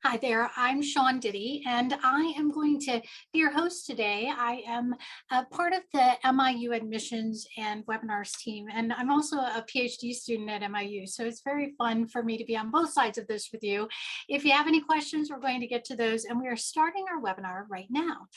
Hi there, I'm Sean Diddy, and I am going to be your host today. I am a part of the MIU admissions and webinars team, and I'm also a PhD student at MIU. So it's very fun for me to be on both sides of this with you. If you have any questions, we're going to get to those, and we are starting our webinar right now.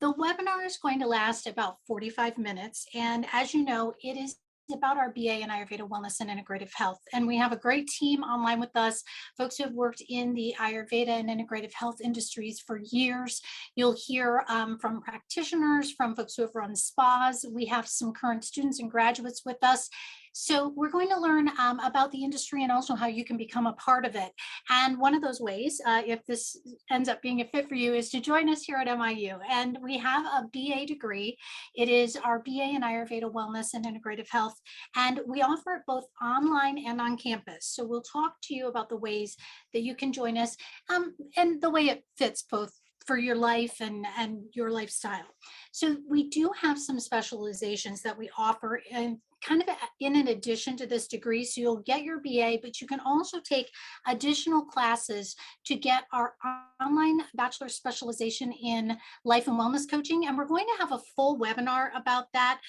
The webinar is going to last about 45 minutes. And as you know, it is about our BA in Ayurveda Wellness and Integrative Health. And we have a great team online with us, folks who have worked in the Ayurveda and integrative health industries for years. You'll hear from practitioners, from folks who have run spas. We have some current students and graduates with us. So we're going to learn about the industry and also how you can become a part of it. And one of those ways, if this ends up being a fit for you, is to join us here at MIU. And we have a BA degree. It is our BA in Ayurveda Wellness and Integrative Health. And we offer it both online and on campus. So we'll talk to you about the ways that you can join us and the way it fits both for your life and your lifestyle. So we do have some specializations that we offer and kind of in addition to this degree. So you'll get your BA, but you can also take additional classes to get our online bachelor specialization in life and wellness coaching. And we're going to have a full webinar about that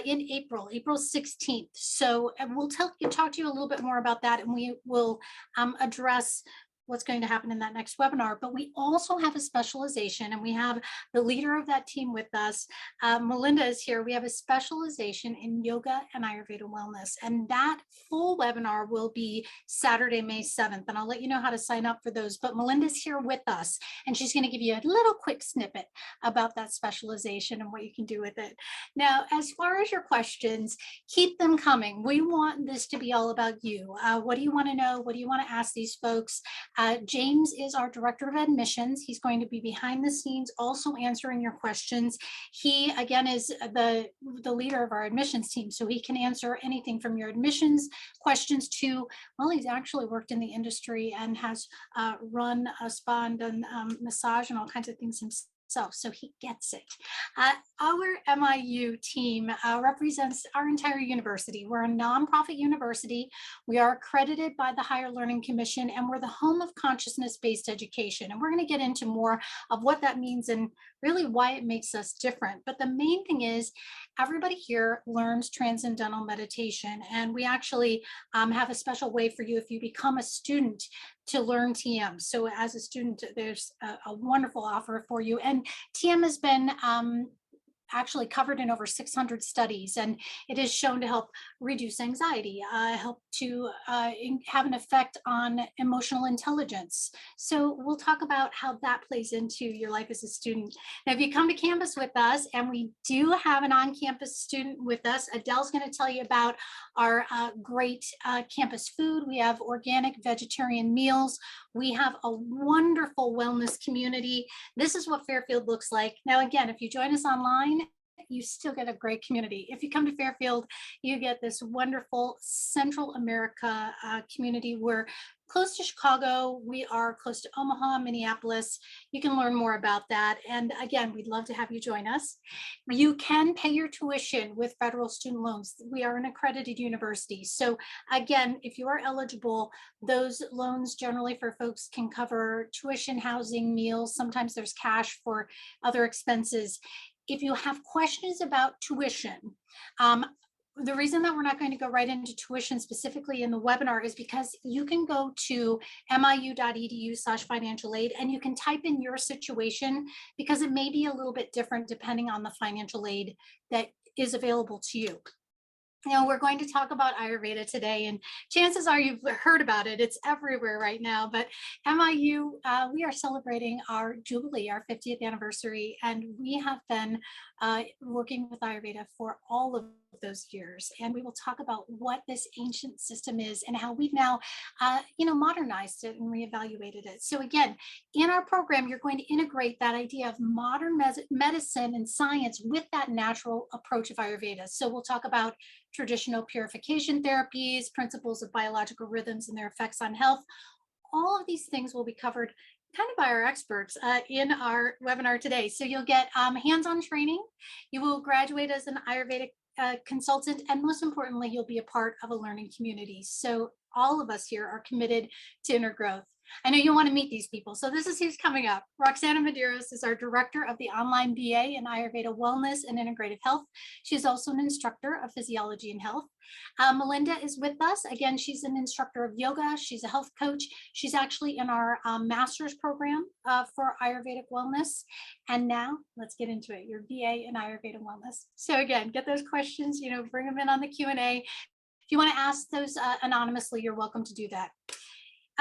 in April 16th. So we'll talk to you a little bit more about that, and we will address what's going to happen in that next webinar. But we also have a specialization, and we have the leader of that team with us. Melinda is here. We have a specialization in yoga and Ayurveda wellness, and that full webinar will be Saturday, May 7th, and I'll let you know how to sign up for those. But Melinda's here with us, and she's going to give you a little quick snippet about that specialization and what you can do with it. Now, as far as your questions, keep them coming. We want this to be all about you. What do you want to know? What do you want to ask these folks? James is our director of admissions. He's going to be behind the scenes also answering your questions. He, again, is the leader of our admissions team, so he can answer anything from your admissions questions to, well, he's actually worked in the industry and has run a spa and done massage and all kinds of things himself. So he gets it. Our MIU team represents our entire university. We're a nonprofit university. We are accredited by the Higher Learning Commission, and we're the home of consciousness-based education. And we're going to get into more of what that means and really why it makes us different. But the main thing is everybody here learns transcendental meditation. And we actually have a special way for you if you become a student to learn TM. So as a student, there's a wonderful offer for you. And TM has been actually covered in over 600 studies, and it is shown to help reduce anxiety, help to have an effect on emotional intelligence. So we'll talk about how that plays into your life as a student. Now, if you come to campus with us, and we do have an on-campus student with us, Adele's going to tell you about our great campus food. We have organic vegetarian meals. We have a wonderful wellness community. This is what Fairfield looks like. Now, again, if you join us online, you still get a great community. If you come to Fairfield, you get this wonderful Central America community. We're close to Chicago. We are close to Omaha, Minneapolis. You can learn more about that. And again, we'd love to have you join us. You can pay your tuition with federal student loans. We are an accredited university. So again, if you are eligible, those loans generally for folks can cover tuition, housing, meals. Sometimes there's cash for other expenses. If you have questions about tuition, the reason that we're not going to go right into tuition specifically in the webinar is because you can go to miu.edu/financial aid and you can type in your situation, because it may be a little bit different depending on the financial aid that is available to you. We're going to talk about Ayurveda today, and chances are you've heard about it. It's everywhere right now. But MIU, we are celebrating our Jubilee, our 50th anniversary, and we have been working with Ayurveda for all of those years. And we will talk about what this ancient system is and how we've now, modernized it and reevaluated it. So again, in our program, you're going to integrate that idea of modern medicine and science with that natural approach of Ayurveda. So we'll talk about traditional purification therapies, principles of biological rhythms and their effects on health. All of these things will be covered kind of by our experts in our webinar today. So you'll get hands-on training. You will graduate as an Ayurvedic consultant, and most importantly, you'll be a part of a learning community. So all of us here are committed to inner growth. I know you want to meet these people. So this is who's coming up. Roxana Medeiros is our director of the online BA in Ayurveda Wellness and Integrative Health. She's also an instructor of physiology and health. Melinda is with us. Again, she's an instructor of yoga. She's a health coach. She's actually in our master's program for Ayurvedic wellness. And now let's get into it. Your BA in Ayurveda wellness. So again, get those questions, bring them in on the Q&A. If you want to ask those anonymously, you're welcome to do that.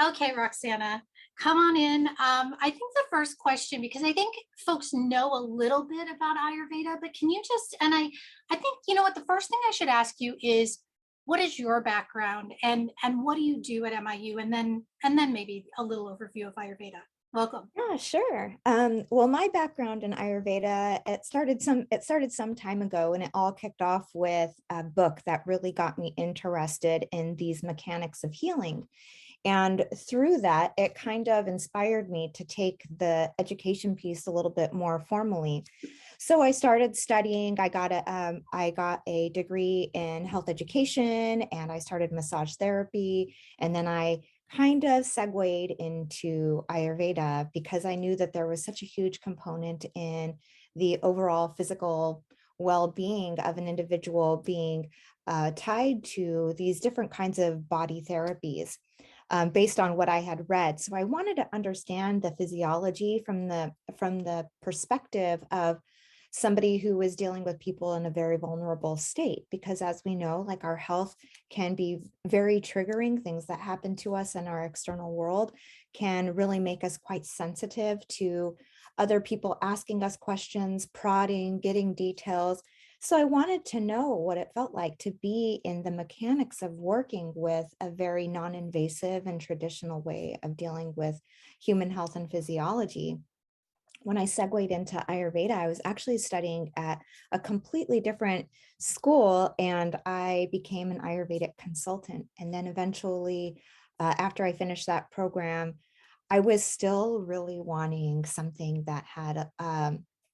Okay, Roxana, come on in. I think the first question, because I think folks know a little bit about Ayurveda, but can you just, and I think, what the first thing I should ask you is, what is your background and what do you do at MIU? And then maybe a little overview of Ayurveda. Welcome. Yeah, sure. Well, my background in Ayurveda, it started some time ago, and it all kicked off with a book that really got me interested in these mechanics of healing. And through that, it kind of inspired me to take the education piece a little bit more formally. So I started studying. I got a degree in health education, and I started massage therapy. And then I kind of segued into Ayurveda because I knew that there was such a huge component in the overall physical well-being of an individual being tied to these different kinds of body therapies. Based on what I had read. So I wanted to understand the physiology from the perspective of somebody who was dealing with people in a very vulnerable state, because as we know, like, our health can be very triggering. Things that happen to us in our external world can really make us quite sensitive to other people asking us questions, prodding, getting details. So I wanted to know what it felt like to be in the mechanics of working with a very non-invasive and traditional way of dealing with human health and physiology. When I segued into Ayurveda, I was actually studying at a completely different school, and I became an Ayurvedic consultant. And then eventually, after I finished that program, I was still really wanting something that had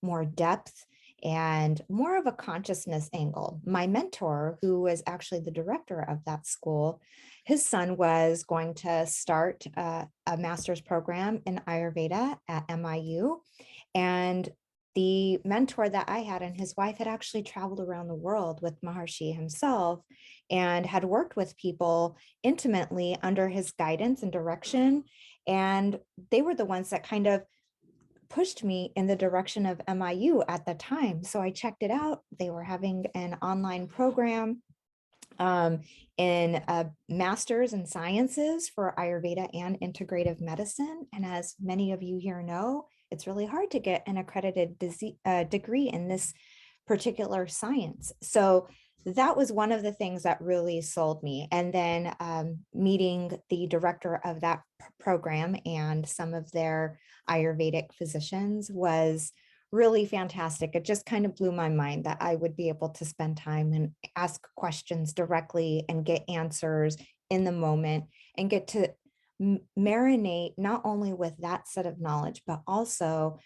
more depth and more of a consciousness angle. My mentor, who was actually the director of that school, his son was going to start a master's program in Ayurveda at MIU. And the mentor that I had and his wife had actually traveled around the world with Maharshi himself and had worked with people intimately under his guidance and direction. And they were the ones that kind of pushed me in the direction of MIU at the time. So I checked it out. They were having an online program in a master's in sciences for Ayurveda and integrative medicine. And as many of you here know, it's really hard to get an accredited degree in this particular science. So that was one of the things that really sold me. And then meeting the director of that program and some of their Ayurvedic physicians was really fantastic. It just kind of blew my mind that I would be able to spend time and ask questions directly and get answers in the moment and get to marinate not only with that set of knowledge, but also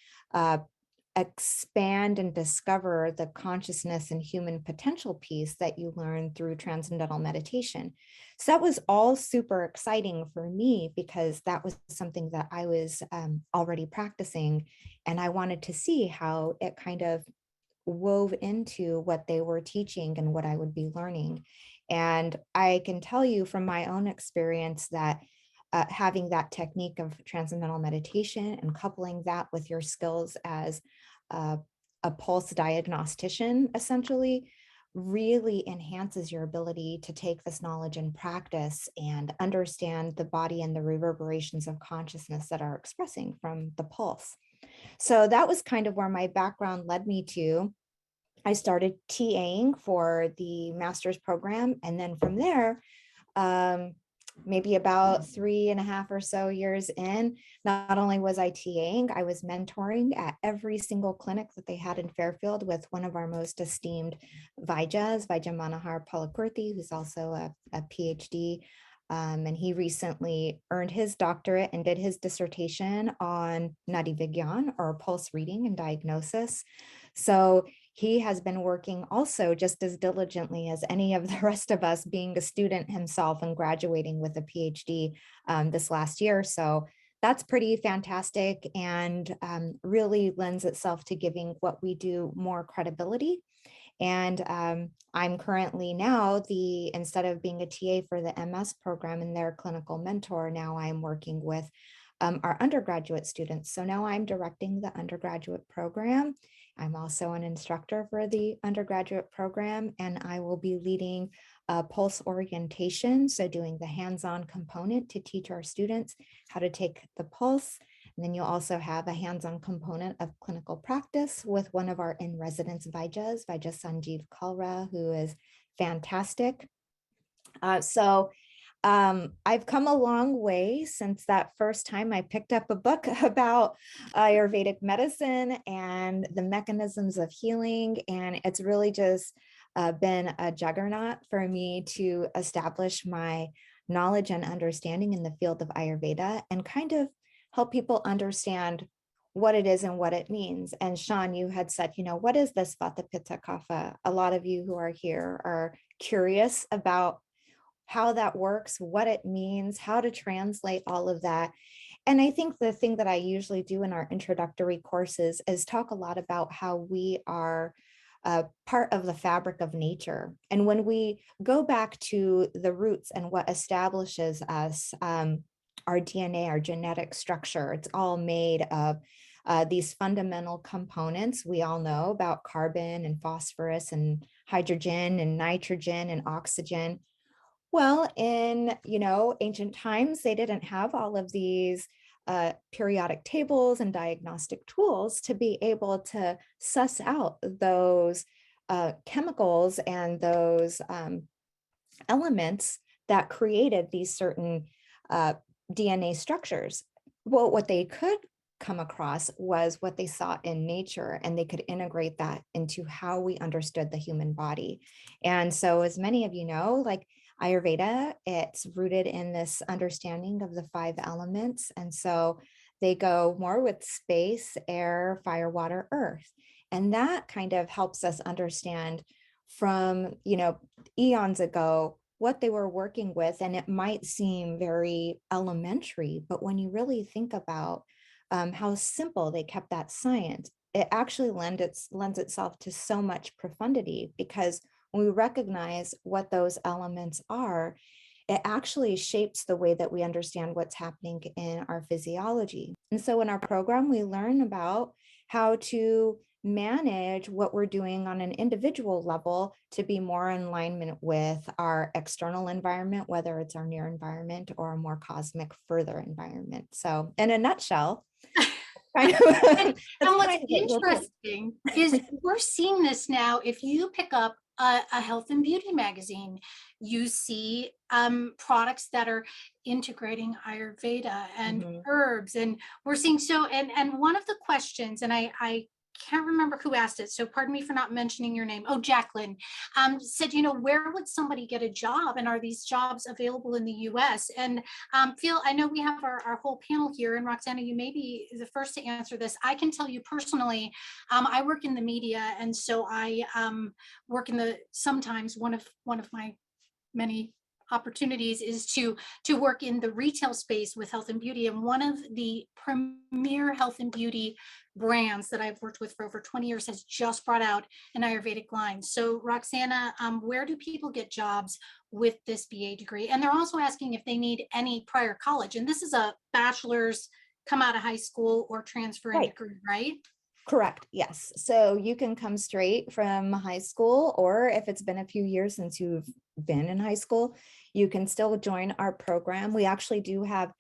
expand and discover the consciousness and human potential piece that you learn through transcendental meditation. So that was all super exciting for me because that was something that I was already practicing, and I wanted to see how it kind of wove into what they were teaching and what I would be learning. And I can tell you from my own experience that having that technique of transcendental meditation and coupling that with your skills as a pulse diagnostician, essentially, really enhances your ability to take this knowledge and practice and understand the body and the reverberations of consciousness that are expressing from the pulse. So that was kind of where my background led me to. I started TAing for the master's program. And then from there, maybe about 3.5 or so years in, not only was I TAing, I was mentoring at every single clinic that they had in Fairfield with one of our most esteemed Vaidya Manohar Palakurthi, who's also a PhD. And he recently earned his doctorate and did his dissertation on Nadi Vigyan, or pulse reading and diagnosis. So he has been working also just as diligently as any of the rest of us, being a student himself and graduating with a PhD this last year. So that's pretty fantastic and really lends itself to giving what we do more credibility. And I'm currently now instead of being a TA for the MS program and their clinical mentor, now I'm working with our undergraduate students. So now I'm directing the undergraduate program. I'm also an instructor for the undergraduate program, and I will be leading pulse orientation. So doing the hands-on component to teach our students how to take the pulse. And then you'll also have a hands-on component of clinical practice with one of our in-residence Vajas, Vaja Sanjeev Kalra, who is fantastic. I've come a long way since that first time I picked up a book about Ayurvedic medicine and the mechanisms of healing. And it's really just been a juggernaut for me to establish my knowledge and understanding in the field of Ayurveda and kind of help people understand what it is and what it means. And Sean, you had said, what is this Vata Pitta Kapha? A lot of you who are here are curious about how that works, what it means, how to translate all of that. And I think the thing that I usually do in our introductory courses is talk a lot about how we are part of the fabric of nature. And when we go back to the roots and what establishes us, our DNA, our genetic structure, it's all made of these fundamental components. We all know about carbon and phosphorus and hydrogen and nitrogen and oxygen. Well, in ancient times, they didn't have all of these periodic tables and diagnostic tools to be able to suss out those chemicals and those elements that created these certain DNA structures. Well, what they could come across was what they saw in nature, and they could integrate that into how we understood the human body. And so, as many of you know, like Ayurveda, it's rooted in this understanding of the 5 elements. And so they go more with space, air, fire, water, earth. And that kind of helps us understand from, eons ago, what they were working with. And it might seem very elementary, but when you really think about how simple they kept that science, it actually lends itself to so much profundity, because when we recognize what those elements are, it actually shapes the way that we understand what's happening in our physiology. And so in our program, we learn about how to manage what we're doing on an individual level to be more in alignment with our external environment, whether it's our near environment or a more cosmic further environment. So in a nutshell, and what's interesting is we're seeing this now. If you pick up a health and beauty magazine, you see products that are integrating Ayurveda and herbs, and we're seeing and one of the questions, and I can't remember who asked it, so pardon me for not mentioning your name. Oh, Jacqueline said, where would somebody get a job, and are these jobs available in the US? And Phil, I know we have our whole panel here, and Roxana, you may be the first to answer this. I can tell you personally, I work in the media, and so I work in sometimes one of my many opportunities is to work in the retail space with health and beauty. And one of the premier health and beauty brands that I've worked with for over 20 years has just brought out an Ayurvedic line. So Roxana, where do people get jobs with this BA degree? And they're also asking if they need any prior college. And this is a bachelor's, come out of high school or transferring degree, right? Correct. Yes. So you can come straight from high school, or if it's been a few years since you've been in high school, you can still join our program. We actually do have,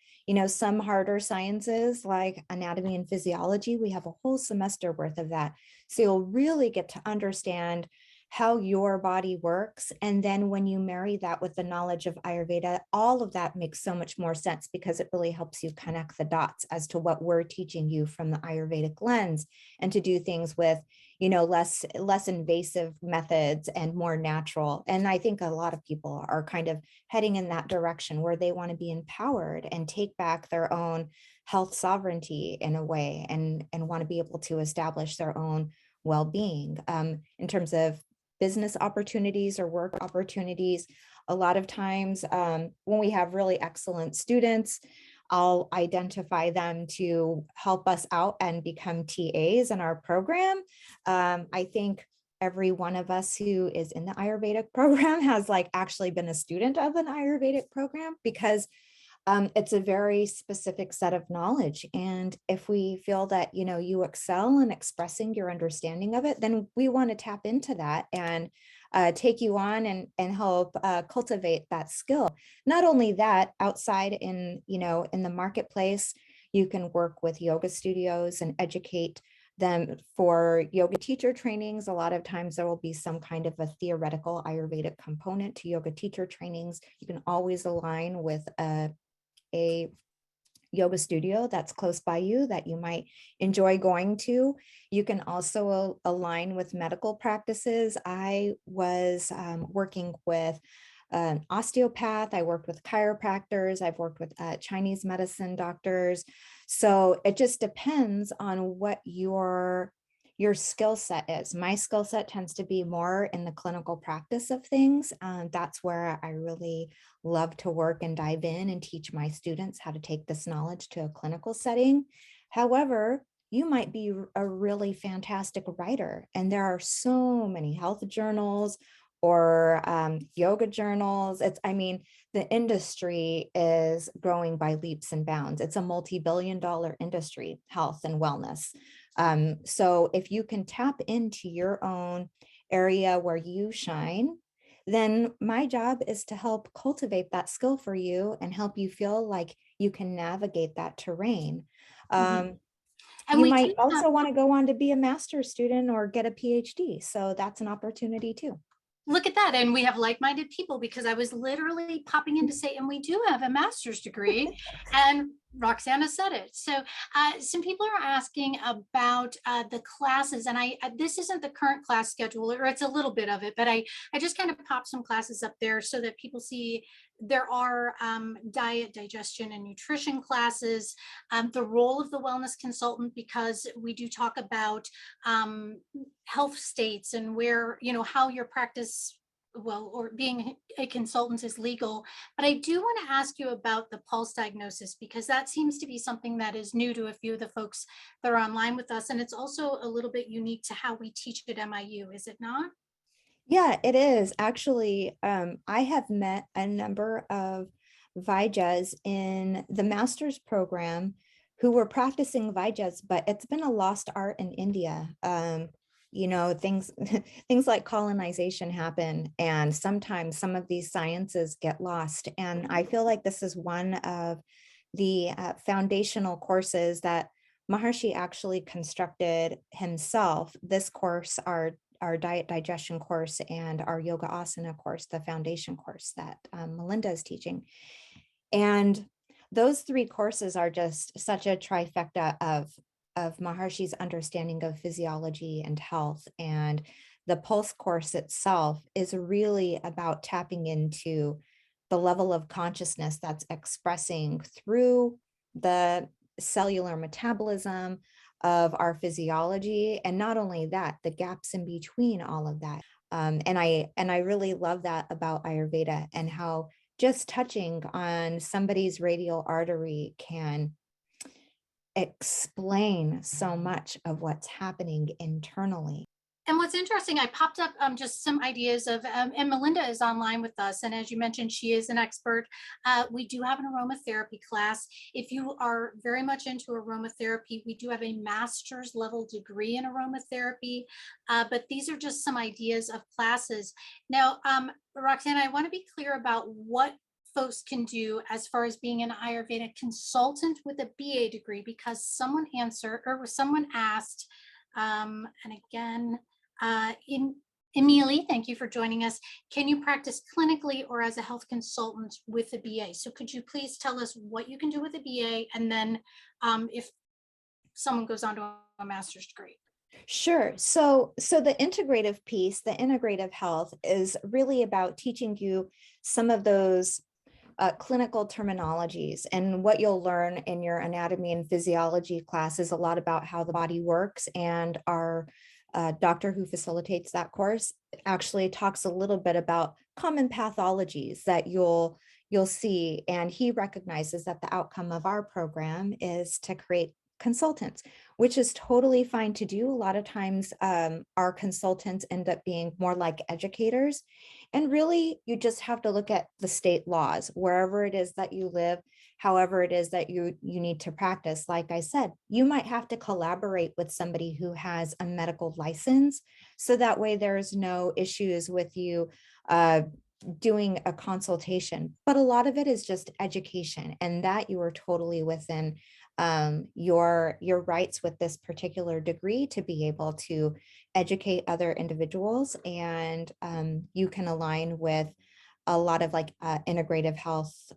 some harder sciences like anatomy and physiology. We have a whole semester worth of that. So you'll really get to understand how your body works. And then when you marry that with the knowledge of Ayurveda, all of that makes so much more sense, because it really helps you connect the dots as to what we're teaching you from the Ayurvedic lens, and to do things with, less invasive methods and more natural. And I think a lot of people are kind of heading in that direction, where they want to be empowered and take back their own health sovereignty in a way, and want to be able to establish their own well-being in terms of business opportunities or work opportunities. A lot of times when we have really excellent students, I'll identify them to help us out and become TAs in our program. I think every one of us who is in the Ayurvedic program has like actually been a student of an Ayurvedic program, because it's a very specific set of knowledge. And if we feel that, you excel in expressing your understanding of it, then we want to tap into that and take you on and help cultivate that skill. Not only that, outside in the marketplace, you can work with yoga studios and educate them for yoga teacher trainings. A lot of times there will be some kind of a theoretical Ayurvedic component to yoga teacher trainings. You can always align with a yoga studio that's close by you that you might enjoy going to. You can also align with medical practices. I was working with an osteopath. I worked with chiropractors. I've worked with Chinese medicine doctors. So it just depends on what your skill set is. My skill set tends to be more in the clinical practice of things. That's where I really love to work and dive in and teach my students how to take this knowledge to a clinical setting. However, you might be a really fantastic writer, and there are so many health journals or yoga journals. The industry is growing by leaps and bounds. It's a multi-billion-dollar industry, health and wellness. So if you can tap into your own area where you shine, then my job is to help cultivate that skill for you and help you feel like you can navigate that terrain. Mhm. And You we might do have. also want to go on to be a master's student or get a PhD. So that's an opportunity too. Look at that. And we have like-minded people, because I was literally popping in to say, and we do have a master's degree. And Roxana said it. So some people are asking about the classes, and this isn't the current class schedule, or it's a little bit of it, but I just kind of popped some classes up there so that people see there are diet, digestion, and nutrition classes, the role of the wellness consultant, because we do talk about health states and where, how your practice, well, or being a consultant is legal. But I do want to ask you about the pulse diagnosis, because that seems to be something that is new to a few of the folks that are online with us. And it's also a little bit unique to how we teach at MIU, is it not? Yeah, it is. Actually, I have met a number of Vaijas in the master's program who were practicing Vaijas, but it's been a lost art in India. Things things like colonization happen, and sometimes some of these sciences get lost. And I feel like this is one of the foundational courses that Maharshi actually constructed himself. This course, our diet digestion course and our yoga asana course, the foundation course that Melinda is teaching. And those three courses are just such a trifecta of Maharshi's understanding of physiology and health. And the Pulse course itself is really about tapping into the level of consciousness that's expressing through the cellular metabolism of our physiology. And not only that, the gaps in between all of that. And I really love that about Ayurveda, and how just touching on somebody's radial artery can explain so much of what's happening internally. And what's interesting, I popped up just some ideas of, and Melinda is online with us. And as you mentioned, she is an expert. We do have an aromatherapy class. If you are very much into aromatherapy, we do have a master's level degree in aromatherapy. But these are just some ideas of classes. Now, Roxanne, I want to be clear about what folks can do as far as being an Ayurveda consultant with a BA degree, because someone answered, or someone asked, and again, in Emily, thank you for joining us. Can you practice clinically or as a health consultant with a BA? So could you please tell us what you can do with a BA, and then if someone goes on to a master's degree? Sure. So the integrative piece, the integrative health, is really about teaching you some of those clinical terminologies. And what you'll learn in your anatomy and physiology class is a lot about how the body works. And our doctor who facilitates that course actually talks a little bit about common pathologies that you'll see, and he recognizes that the outcome of our program is to create consultants, which is totally fine to do. A lot of times our consultants end up being more like educators. And really, you just have to look at the state laws, wherever it is that you live, however it is that you need to practice. Like I said, you might have to collaborate with somebody who has a medical license. So that way there's no issues with you doing a consultation. But a lot of it is just education, and that you are totally within your rights with this particular degree to be able to educate other individuals. And you can align with a lot of like integrative health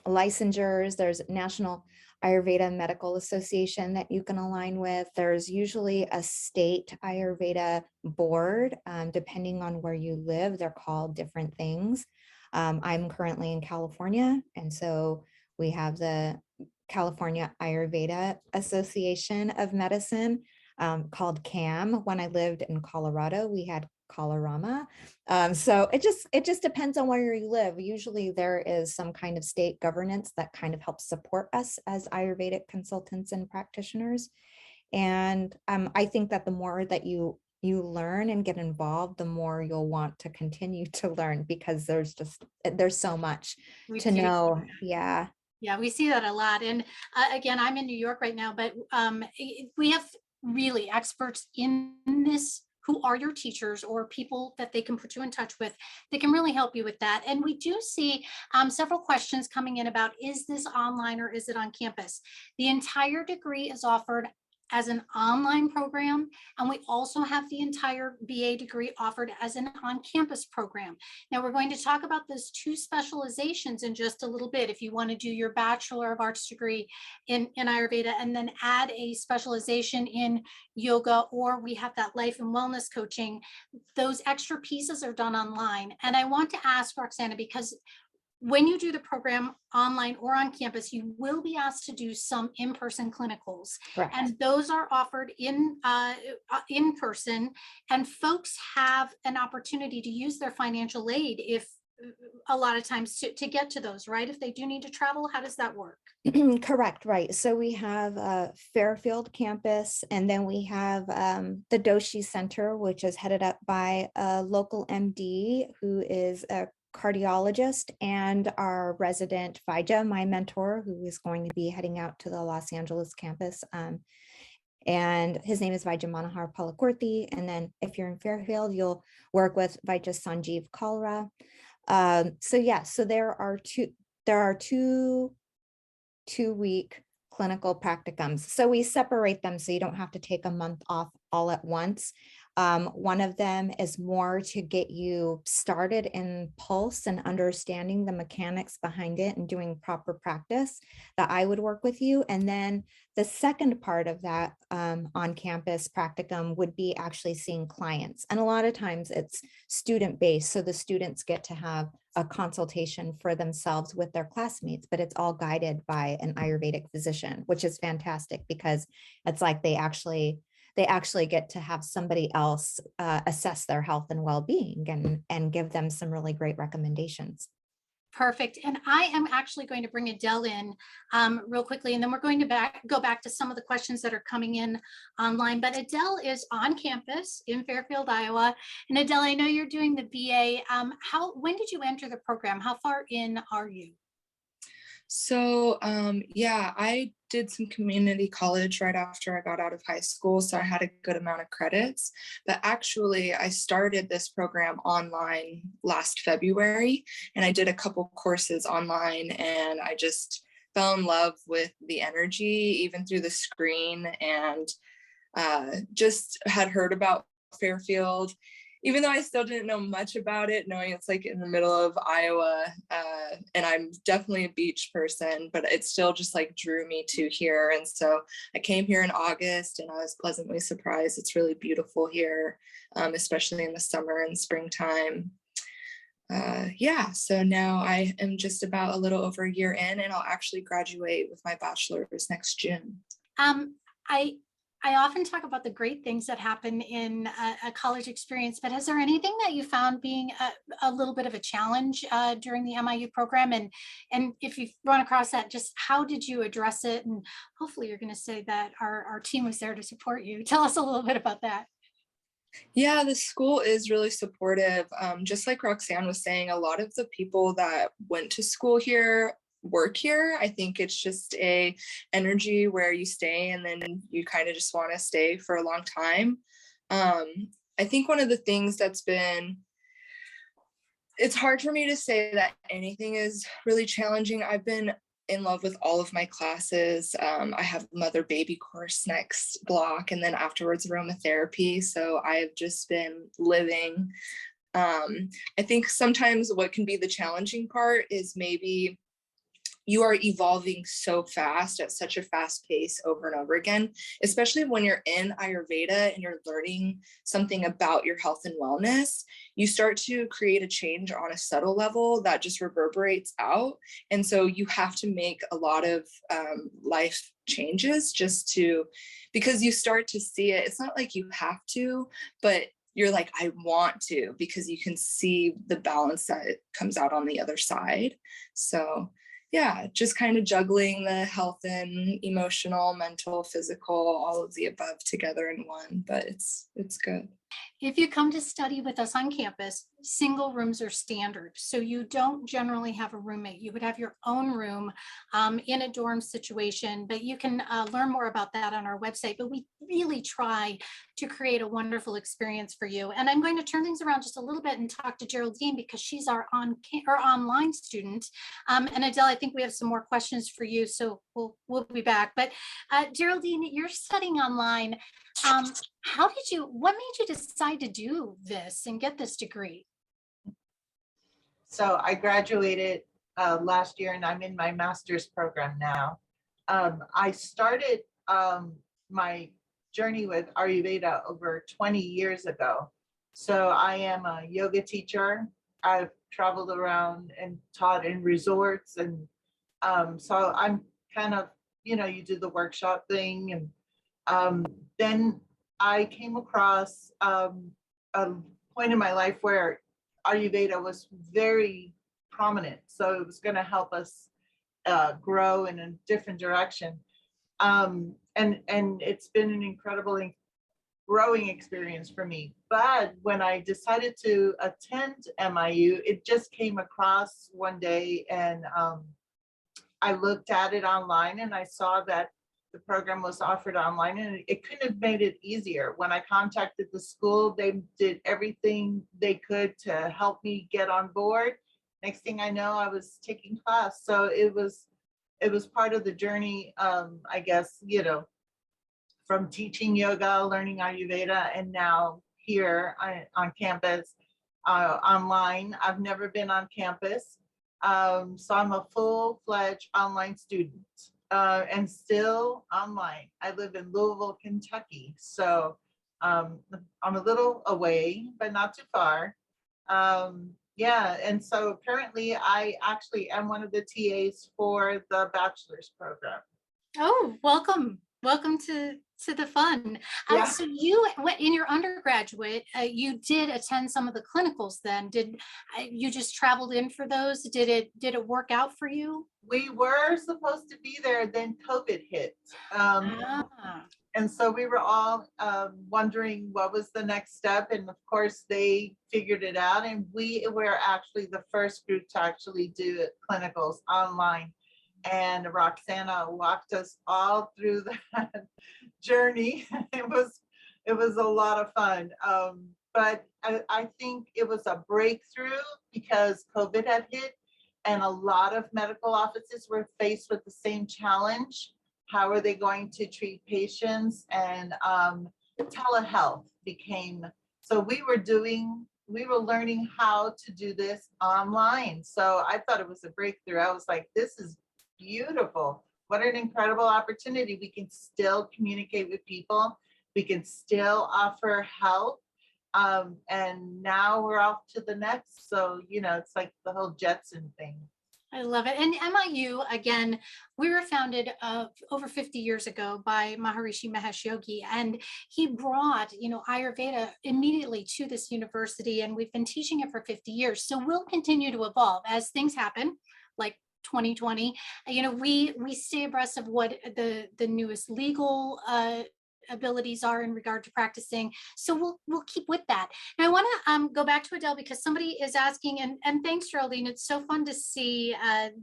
licensures. There's National Ayurveda Medical Association that you can align with. There's usually a state Ayurveda board, depending on where you live, they're called different things. I'm currently in California, and so we have the California Ayurveda Association of Medicine, called CAM. When I lived in Colorado, we had Colorama. So it just depends on where you live. Usually there is some kind of state governance that kind of helps support us as Ayurvedic consultants and practitioners. And I think that the more that you learn and get involved, the more you'll want to continue to learn, because there's so much We to do. know. Yeah. Yeah, we see that a lot. And again, I'm in New York right now, but we have really experts in this who are your teachers or people that they can put you in touch with that can really help you with that. And we do see several questions coming in about, is this online or is it on campus? The entire degree is offered as an online program, and we also have the entire BA degree offered as an on-campus program. Now we're going to talk about those two specializations in just a little bit. If you want to do your Bachelor of Arts degree in Ayurveda and then add a specialization in yoga, or we have that life and wellness coaching, those extra pieces are done online. And I want to ask Roxana, because when you do the program online or on campus, you will be asked to do some in-person clinicals. Correct. And those are offered in person, and folks have an opportunity to use their financial aid if a lot of times to get to those, right? If they do need to travel, how does that work? Correct, right. So we have Fairfield campus, and then we have the Doshi Center, which is headed up by a local MD who is a cardiologist, and our resident Vaija, my mentor, who is going to be heading out to the Los Angeles campus. And his name is Vaija Manohar Palakurthi. And then if you're in Fairfield, you'll work with Vaija Sanjeev Kalra. So yeah, so there are two 2-week clinical practicums. So we separate them so you don't have to take a month off all at once. One of them is more to get you started in Pulse and understanding the mechanics behind it and doing proper practice, that I would work with you. And then the second part of that on-campus practicum would be actually seeing clients. And a lot of times it's student-based, so the students get to have a consultation for themselves with their classmates, but it's all guided by an Ayurvedic physician, which is fantastic, because it's like they actually get to have somebody else assess their health and well-being and give them some really great recommendations. Perfect. And I am actually going to bring Adele in real quickly, and then we're going to go back to some of the questions that are coming in online. But Adele is on campus in Fairfield, Iowa. And Adele, I know you're doing the BA. When did you enter the program? How far in are you? So yeah, I did some community college right after I got out of high school, so I had a good amount of credits. But actually, I started this program online last February, and I did a couple courses online, and I just fell in love with the energy, even through the screen, and just had heard about Fairfield. Even though I still didn't know much about it, knowing it's like in the middle of Iowa, and I'm definitely a beach person, but it still just like drew me to here. And so I came here in August, and I was pleasantly surprised. It's really beautiful here, especially in the summer and springtime. Yeah, so now I am just about a little over a year in, and I'll actually graduate with my bachelor's next June. I often talk about the great things that happen in a college experience, but is there anything that you found being a little bit of a challenge during the MIU program? And if you've run across that, just how did you address it? And hopefully you're going to say that our team was there to support you. Tell us a little bit about that. Yeah, the school is really supportive. Just like Roxanne was saying, a lot of the people that went to school here work here. I think it's just a energy where you stay and then you kind of just want to stay for a long time. I think one of the things that's been, it's hard for me to say that anything is really challenging. I've been in love with all of my classes. I have mother baby course next block, and then afterwards aromatherapy. So I've just been living. I think sometimes what can be the challenging part is maybe you are evolving so fast at such a fast pace over and over again, especially when you're in Ayurveda and you're learning something about your health and wellness. You start to create a change on a subtle level that just reverberates out. And so you have to make a lot of life changes because you start to see it. It's not like you have to, but you're like, I want to, because you can see the balance that comes out on the other side. So yeah, just kind of juggling the health and emotional, mental, physical, all of the above together in one, but it's good. If you come to study with us on campus, single rooms are standard. So you don't generally have a roommate. You would have your own room in a dorm situation, but you can learn more about that on our website. But we really try to create a wonderful experience for you. And I'm going to turn things around just a little bit and talk to Geraldine because she's our online student. And Adele, I think we have some more questions for you, so we'll be back. But Geraldine, you're studying online. What made you decide to do this and get this degree? So I graduated last year and I'm in my master's program now. I started my journey with Ayurveda over 20 years ago. So I am a yoga teacher. I've traveled around and taught in resorts. And so I'm kind of, you do the workshop thing. And then I came across a point in my life where Ayurveda was very prominent. So it was going to help us grow in a different direction. And it's been an incredible growing experience for me. But when I decided to attend MIU, it just came across one day and I looked at it online and I saw that the program was offered online and it couldn't have made it easier. When I contacted the school, they did everything they could to help me get on board. Next thing I know, I was taking class. So it was part of the journey, I guess, from teaching yoga, learning Ayurveda, and now here on campus, online. I've never been on campus. So I'm a full-fledged online student. And still online. I live in Louisville, Kentucky. So I'm a little away, but not too far. Yeah, and so currently I actually am one of the TAs for the bachelor's program. Oh, welcome. Welcome to the fun. Yeah. So you, in your undergraduate, you did attend some of the clinicals then. Did you just traveled in for those? Did it work out for you? We were supposed to be there, then COVID hit. And so we were all wondering what was the next step. And of course, they figured it out. And we were actually the first group to actually do clinicals online. And Roxana walked us all through that journey. It was a lot of fun. But I think it was a breakthrough because COVID had hit and a lot of medical offices were faced with the same challenge. How are they going to treat patients? And telehealth became, so we were learning how to do this online. So I thought it was a breakthrough. I was like, this is beautiful. What an incredible opportunity. We can still communicate with people. We can still offer help. And now we're off to the next. So, it's like the whole Jetson thing. I love it. And MIU, again, we were founded over 50 years ago by Maharishi Mahesh Yogi, and he brought, Ayurveda immediately to this university, and we've been teaching it for 50 years. So we'll continue to evolve as things happen, like 2020. We stay abreast of what the newest legal abilities are in regard to practicing. So we'll keep with that. And I want to go back to Adele because somebody is asking, and thanks, Geraldine. It's so fun to see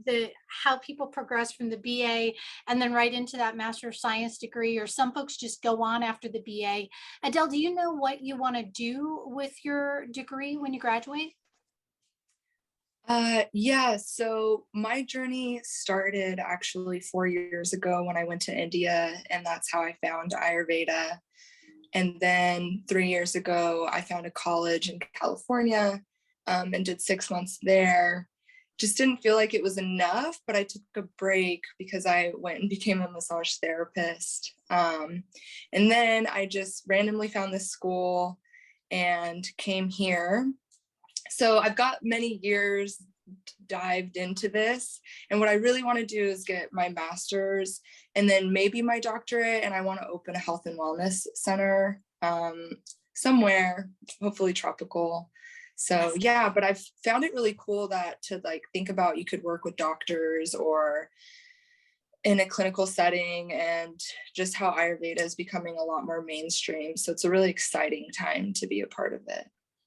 the how people progress from the BA and then right into that Master of Science degree, or some folks just go on after the BA. Adele, do you know what you want to do with your degree when you graduate? Yeah, so my journey started actually 4 years ago when I went to India, and that's how I found Ayurveda. And then 3 years ago, I found a college in California, and did 6 months there. Just didn't feel like it was enough, but I took a break because I went and became a massage therapist. And then I just randomly found this school and came here. So I've got many years dived into this, and what I really want to do is get my master's and then maybe my doctorate, and I want to open a health and wellness center somewhere, hopefully tropical. So yeah, but I've found it really cool that to like think about you could work with doctors or in a clinical setting, and just how Ayurveda is becoming a lot more mainstream. So it's a really exciting time to be a part of it.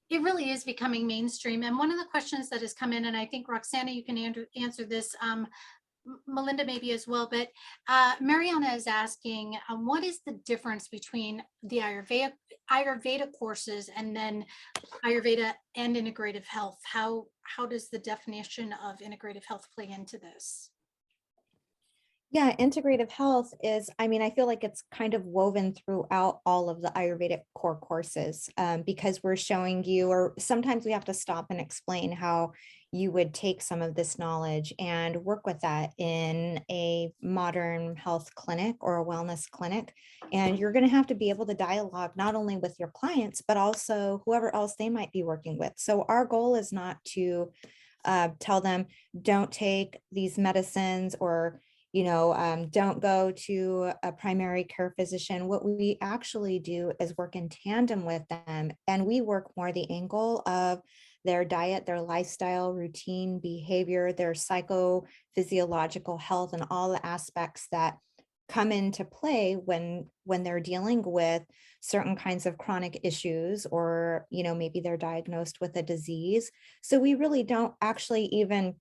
It really is becoming mainstream. And one of the questions that has come in, and I think Roxana, you can answer this, Melinda maybe as well, but Mariana is asking, what is the difference between the Ayurveda courses and then Ayurveda and integrative health? How does the definition of integrative health play into this? Yeah, integrative health is, I mean, I feel like it's kind of woven throughout all of the Ayurvedic core courses, because we're showing you, or sometimes we have to stop and explain how you would take some of this knowledge and work with that in a modern health clinic or a wellness clinic. And you're going to have to be able to dialogue not only with your clients, but also whoever else they might be working with. So our goal is not to tell them, don't take these medicines, or don't go to a primary care physician. What we actually do is work in tandem with them, and we work more the angle of their diet, their lifestyle, routine, behavior, their psychophysiological health, and all the aspects that come into play when they're dealing with certain kinds of chronic issues, or maybe they're diagnosed with a disease. So we really don't actually even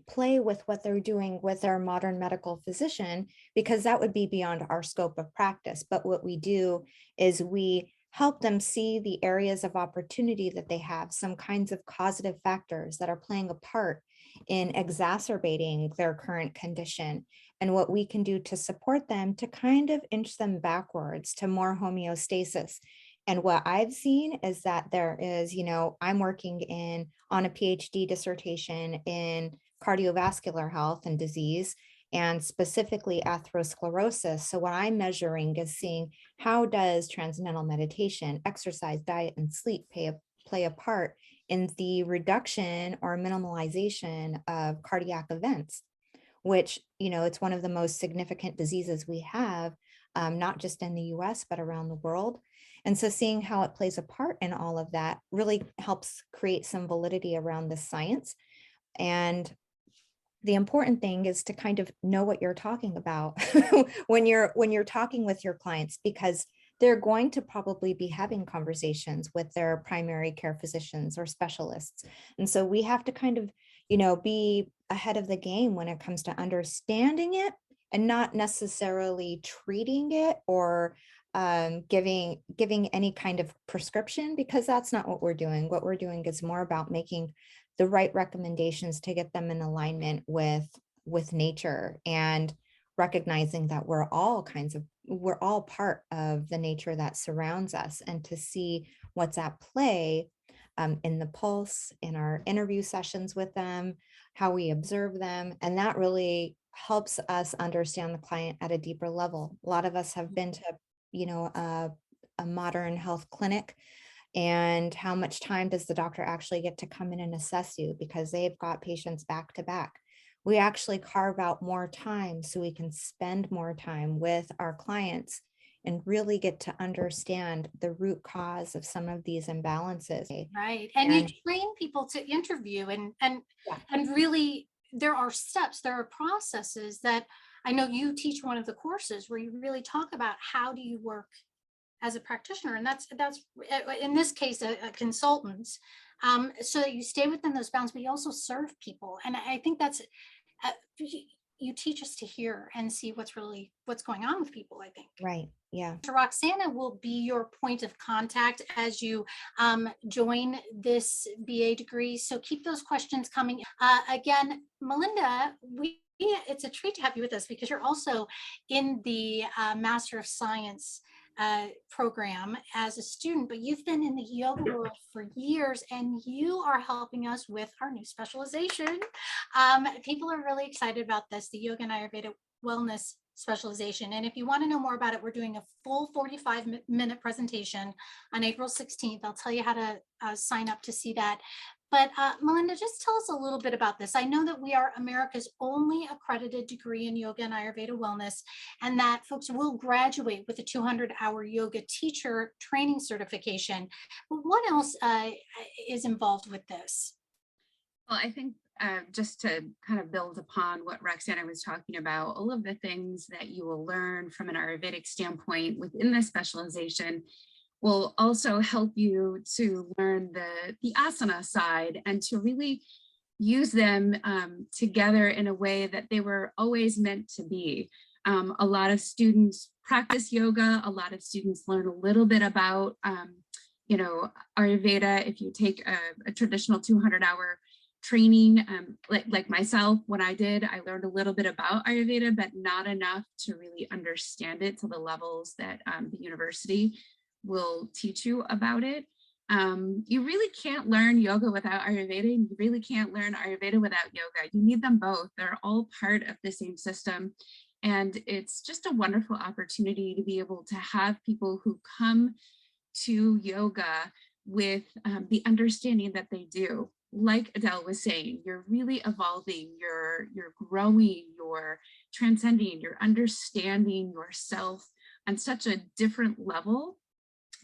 play with what they're doing with their modern medical physician, because that would be beyond our scope of practice. But what we do is we help them see the areas of opportunity that they have, some kinds of causative factors that are playing a part in exacerbating their current condition, and what we can do to support them to kind of inch them backwards to more homeostasis. And what I've seen is that there is, I'm working on a PhD dissertation in cardiovascular health and disease, and specifically atherosclerosis. So what I'm measuring is seeing how does transcendental meditation, exercise, diet, and sleep play a part in the reduction or minimalization of cardiac events, which, it's one of the most significant diseases we have, not just in the US, but around the world. And so seeing how it plays a part in all of that really helps create some validity around the science. And the important thing is to kind of know what you're talking about when you're talking with your clients, because they're going to probably be having conversations with their primary care physicians or specialists. And so we have to kind of, be ahead of the game when it comes to understanding it, and not necessarily treating it or giving any kind of prescription, because that's not what we're doing. What we're doing is more about making the right recommendations to get them in alignment with nature, and recognizing that we're all part of the nature that surrounds us, and to see what's at play in the pulse, in our interview sessions with them, how we observe them. And that really helps us understand the client at a deeper level. A lot of us have been to, a modern health clinic, and how much time does the doctor actually get to come in and assess you, because they've got patients back to back. we actually carve out more time so we can spend more time with our clients and really get to understand the root cause of some of these imbalances. Right. And you And train people to interview yeah, and really there are steps, there are processes that I know you teach one of the courses where you really talk about how do you work as a practitioner, and that's in this case a consultant, so that you stay within those bounds, but you also serve people, and I think that's you teach us to hear and see what's going on with people. I think. right. Yeah. So Roxana will be your point of contact as you join this BA degree. So keep those questions coming. Again, Melinda, it's a treat to have you with us because you're also in the Master of Science program as a student, but you've been in the yoga world for years and you are helping us with our new specialization. People are really excited about this, the Yoga and Ayurveda Wellness specialization. And if you want to know more about it, we're doing a full 45-minute presentation on April 16th. I'll tell you how to sign up to see that. But Melinda, just tell us a little bit about this. I know that we are America's only accredited degree in yoga and Ayurveda wellness, and that folks will graduate with a 200-hour yoga teacher training certification. But what else is involved with this? Well, I think just to kind of build upon what Roxana was talking about, all of the things that you will learn from an Ayurvedic standpoint within this specialization will also help you to learn the asana side and to really use them together in a way that they were always meant to be. A lot of students practice yoga. A lot of students learn a little bit about, Ayurveda. If you take a traditional 200-hour training, like myself, when I did, I learned a little bit about Ayurveda, but not enough to really understand it to the levels that the university will teach you about it. You really can't learn yoga without Ayurveda, and you really can't learn Ayurveda without yoga. You need them both. They're all part of the same system. And it's just a wonderful opportunity to be able to have people who come to yoga with the understanding that they do. Like Adele was saying, you're really evolving, you're growing, you're transcending, you're understanding yourself on such a different level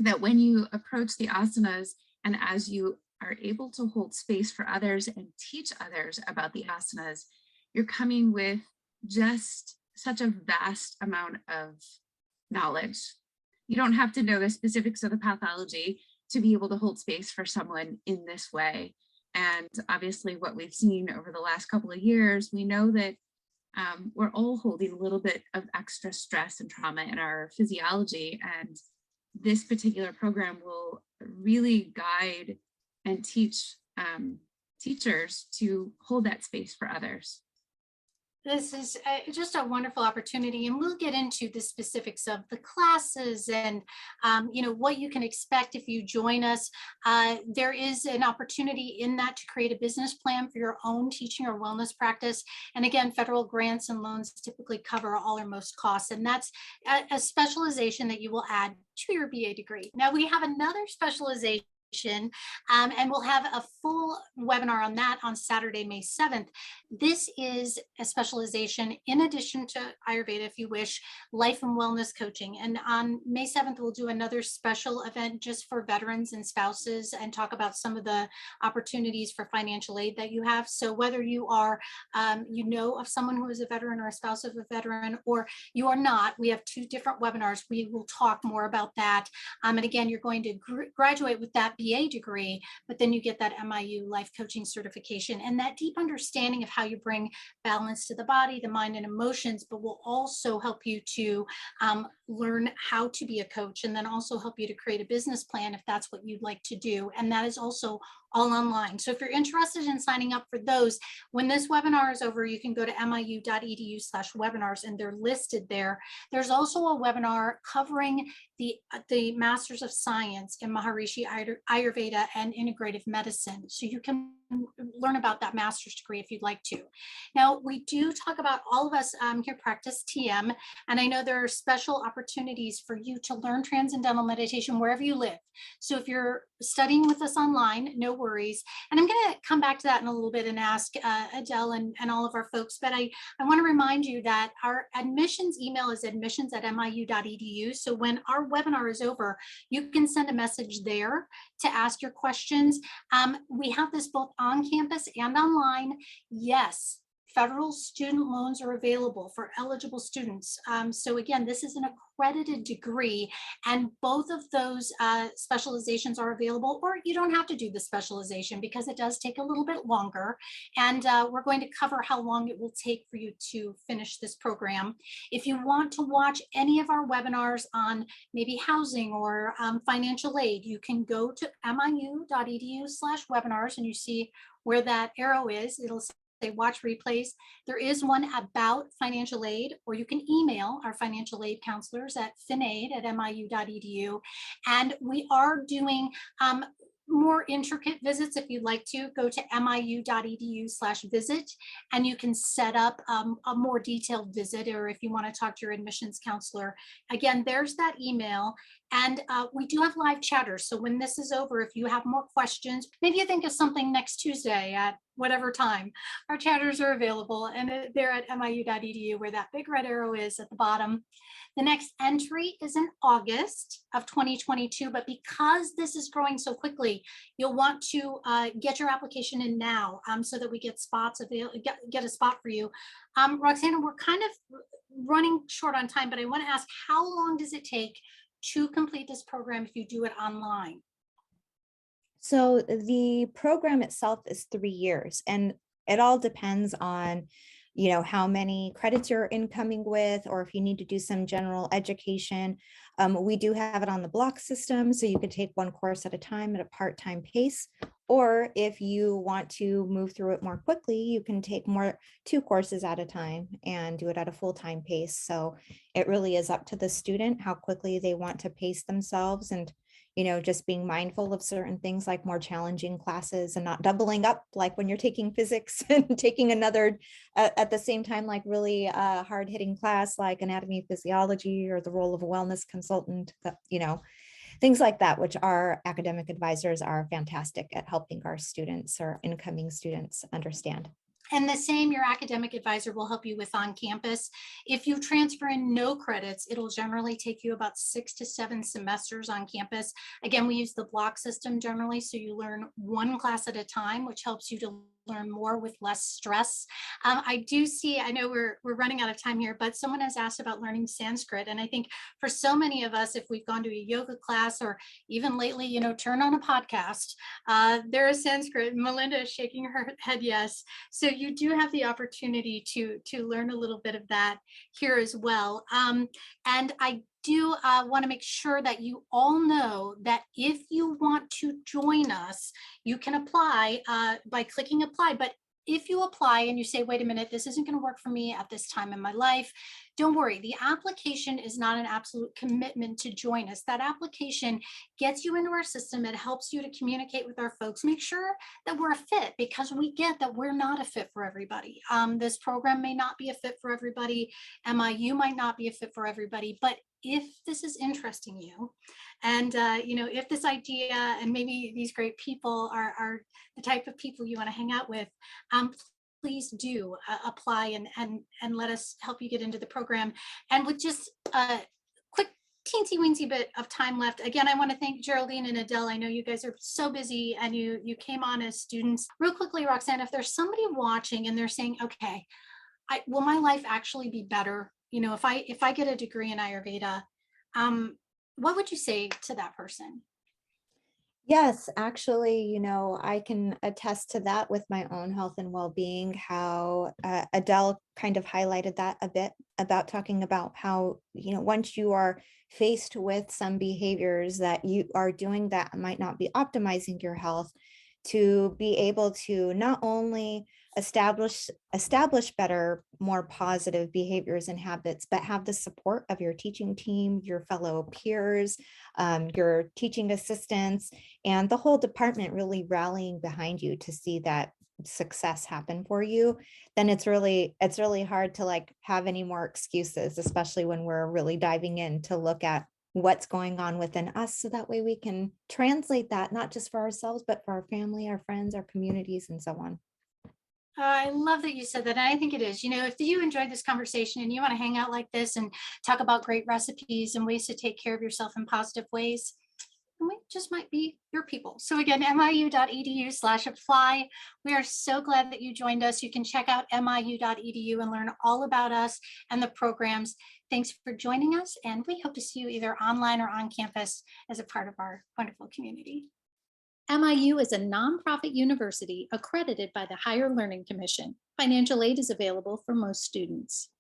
that when you approach the asanas and as you are able to hold space for others and teach others about the asanas, you're coming with just such a vast amount of knowledge. You don't have to know the specifics of the pathology to be able to hold space for someone in this way. And obviously what we've seen over the last couple of years, we know that we're all holding a little bit of extra stress and trauma in our physiology. And this particular program will really guide and teach teachers to hold that space for others. This is just a wonderful opportunity, and we'll get into the specifics of the classes and what you can expect if you join us. There is an opportunity in that to create a business plan for your own teaching or wellness practice. And again, federal grants and loans typically cover all or most costs, and that's a specialization that you will add to your BA degree. Now we have another specialization, and we'll have a full webinar on that on Saturday, May 7th. This is a specialization in addition to Ayurveda, if you wish, life and wellness coaching. And on May 7th, we'll do another special event just for veterans and spouses and talk about some of the opportunities for financial aid that you have. So whether you are, of someone who is a veteran or a spouse of a veteran, or you are not, we have two different webinars. We will talk more about that. And again, you're going to graduate with that BA degree, but then you get that MIU life coaching certification and that deep understanding of how you bring balance to the body, the mind, and emotions, but will also help you to learn how to be a coach, and then also help you to create a business plan if that's what you'd like to do. And that is also all online. So if you're interested in signing up for those, when this webinar is over, you can go to miu.edu/webinars and they're listed there. There's also a webinar covering the Masters of Science in Maharishi Ayurveda and Integrative Medicine. So you can learn about that master's degree if you'd like to. Now, we do talk about, all of us here practice TM, and I know there are special opportunities for you to learn Transcendental Meditation wherever you live. So if you're studying with us online, no worries. And I'm going to come back to that in a little bit and ask Adele and all of our folks. But I want to remind you that our admissions email is admissions@miu.edu. So when our webinar is over, you can send a message there to ask your questions. We have this both on campus and online. Yes, federal student loans are available for eligible students. So again, this is an accredited degree, and both of those specializations are available, or you don't have to do the specialization because it does take a little bit longer. And we're going to cover how long it will take for you to finish this program. If you want to watch any of our webinars on maybe housing or financial aid, you can go to miu.edu/webinars, and you see where that arrow is. It'll say watch replays. There is one about financial aid, or you can email our financial aid counselors at finaid@miu.edu. And we are doing more intricate visits. If you'd like to go to miu.edu/visit, and you can set up a more detailed visit, or if you want to talk to your admissions counselor, again, there's that email. And we do have live chatters. So when this is over, if you have more questions, maybe you think of something next Tuesday at whatever time, our chatters are available, and they're at miu.edu, where that big red arrow is at the bottom. The next entry is in August of 2022, but because this is growing so quickly, you'll want to get your application in now, so that we get spots available, get a spot for you. Roxana, we're kind of running short on time, but I want to ask, how long does it take to complete this program if you do it online? So the program itself is 3 years, and it all depends on, how many credits you're incoming with, or if you need to do some general education. We do have it on the block system, so you can take one course at a time at a part-time pace. Or if you want to move through it more quickly, you can take 2 courses at a time and do it at a full-time pace. So it really is up to the student how quickly they want to pace themselves, and just being mindful of certain things like more challenging classes and not doubling up, like when you're taking physics and taking another at the same time, like really hard hitting class like anatomy, physiology, or the role of a wellness consultant, things like that, which our academic advisors are fantastic at helping our students or incoming students understand. And the same, your academic advisor will help you with on campus. If you transfer in no credits, it'll generally take you about 6 to 7 semesters on campus. Again, we use the block system generally, so you learn one class at a time, which helps you to learn more with less stress. I do see, I know we're running out of time here, but someone has asked about learning Sanskrit. And I think for so many of us, if we've gone to a yoga class, or even lately, turn on a podcast, there is Sanskrit. Melinda is shaking her head yes. So you do have the opportunity to learn a little bit of that here as well. And I do want to make sure that you all know that if you want to join us, you can apply by clicking apply. But if you apply and you say, wait a minute, this isn't going to work for me at this time in my life, don't worry. The application is not an absolute commitment to join us. That application gets you into our system. It helps you to communicate with our folks, make sure that we're a fit, because we get that we're not a fit for everybody. This program may not be a fit for everybody. MIU might not be a fit for everybody, but if this is interesting you, and if this idea and maybe these great people are the type of people you want to hang out with, please do apply and let us help you get into the program. And with just a quick teensy weensy bit of time left, again, I want to thank Geraldine and Adele. I know you guys are so busy, and you came on as students. Real quickly, Roxanne, if there's somebody watching and they're saying, okay, will my life actually be better? If I get a degree in Ayurveda, what would you say to that person? Yes, actually, I can attest to that with my own health and well-being, how Adele kind of highlighted that a bit about talking about how, once you are faced with some behaviors that you are doing that might not be optimizing your health, to be able to not only establish better, more positive behaviors and habits, but have the support of your teaching team, your fellow peers, your teaching assistants, and the whole department really rallying behind you to see that success happen for you, then it's really hard to have any more excuses, especially when we're really diving in to look at what's going on within us, so that way we can translate that not just for ourselves, but for our family, our friends, our communities, and so on. I love that you said that. And I think it is. If you enjoyed this conversation and you want to hang out like this and talk about great recipes and ways to take care of yourself in positive ways, then we just might be your people. So again, miu.edu/apply. We are so glad that you joined us. You can check out miu.edu and learn all about us and the programs. Thanks for joining us, and we hope to see you either online or on campus as a part of our wonderful community. MIU is a nonprofit university accredited by the Higher Learning Commission. Financial aid is available for most students.